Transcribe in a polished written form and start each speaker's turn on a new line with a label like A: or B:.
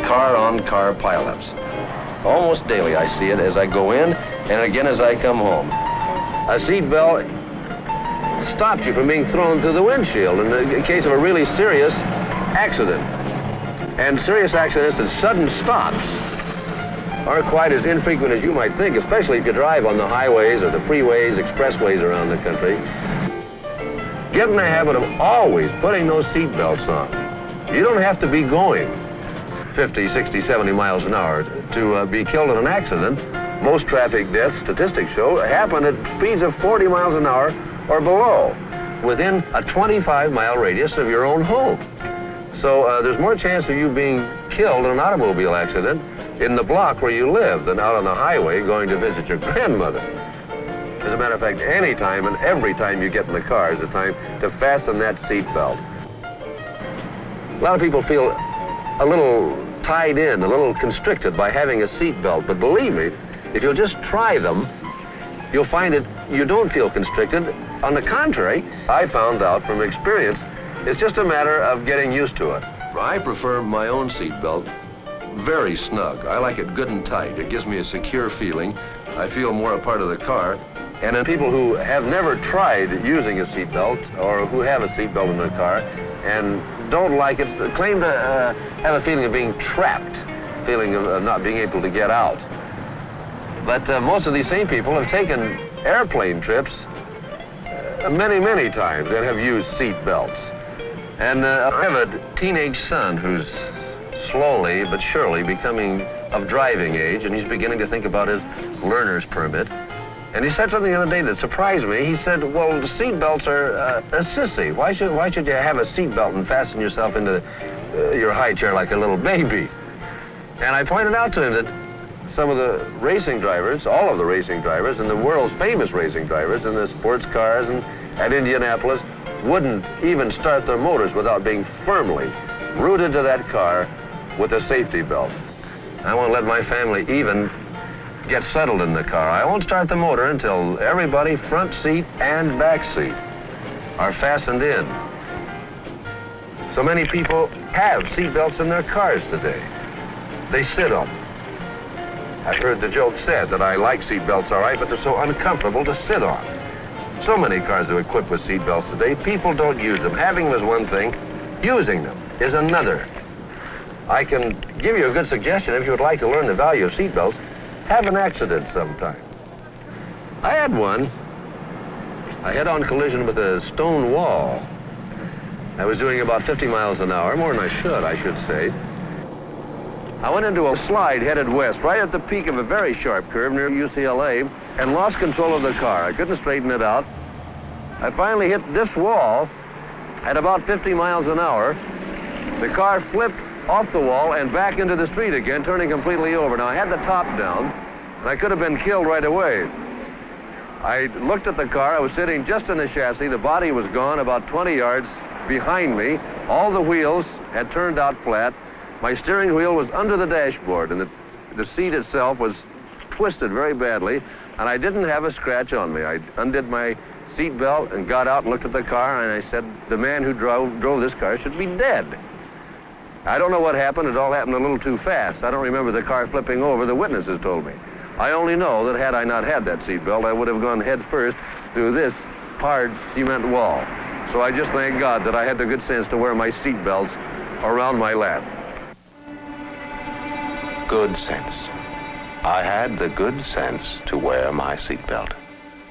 A: car-on-car pileups. Almost daily I see it as I go in and again as I come home. A seatbelt stops you from being thrown through the windshield in the case of a really serious accident. And serious accidents and sudden stops aren't quite as infrequent as you might think, especially if you drive on the highways or the freeways, expressways around the country. Get in the habit of always putting those seat belts on. You don't have to be going 50, 60, 70 miles an hour to be killed in an accident. Most traffic deaths, statistics show, happen at speeds of 40 miles an hour or below, within a 25-mile radius of your own home. So there's more chance of you being killed in an automobile accident in the block where you live than out on the highway going to visit your grandmother. As a matter of fact, any time and every time you get in the car is the time to fasten that seat belt. A lot of people feel a little tied in, a little constricted by having a seat belt, but believe me, if you'll just try them, you'll find that you don't feel constricted. On the contrary, I found out from experience, it's just a matter of getting used to it. I prefer my own seat belt very snug. I like it good and tight. It gives me a secure feeling. I feel more a part of the car. And in people who have never tried using a seatbelt or who have a seatbelt in their car and don't like it, claim to have a feeling of being trapped, feeling of not being able to get out. But most of these same people have taken airplane trips many, many times and have used seat belts. And I have a teenage son who's slowly but surely becoming of driving age, and he's beginning to think about his learner's permit. And he said something the other day that surprised me. He said, well, the seat belts are a sissy. Why should you have a seat belt and fasten yourself into your high chair like a little baby? And I pointed out to him that some of the racing drivers, all of the racing drivers, and the world's famous racing drivers in the sports cars and at Indianapolis wouldn't even start their motors without being firmly rooted to that car with a safety belt. I won't let my family even get settled in the car. I won't start the motor until everybody, front seat and back seat, are fastened in. So many people have seat belts in their cars today. They sit on them. I've heard the joke said that I like seat belts all right, but they're so uncomfortable to sit on. So many cars are equipped with seat belts today. People don't use them. Having them is one thing. Using them is another. I can give you a good suggestion if you would like to learn the value of seat belts. Have an accident sometime. I had one. I head-on collision with a stone wall. I was doing about 50 miles an hour, more than I should say. I went into a slide headed west, right at the peak of a very sharp curve near UCLA, and lost control of the car. I couldn't straighten it out. I finally hit this wall at about 50 miles an hour. The car flipped off the wall and back into the street again, turning completely over. Now, I had the top down, and I could have been killed right away. I looked at the car. I was sitting just in the chassis. The body was gone about 20 yards behind me. All the wheels had turned out flat. My steering wheel was under the dashboard, and the seat itself was twisted very badly, and I didn't have a scratch on me. I undid my seat belt and got out and looked at the car, and I said, the man who drove this car should be dead. I don't know what happened. It all happened a little too fast. I don't remember the car flipping over. The witnesses told me. I only know that had I not had that seat belt, I would have gone head first through this hard cement wall. So I just thank God that I had the good sense to wear my seat belts around my lap.
B: Good sense. I had the good sense to wear my seat belt.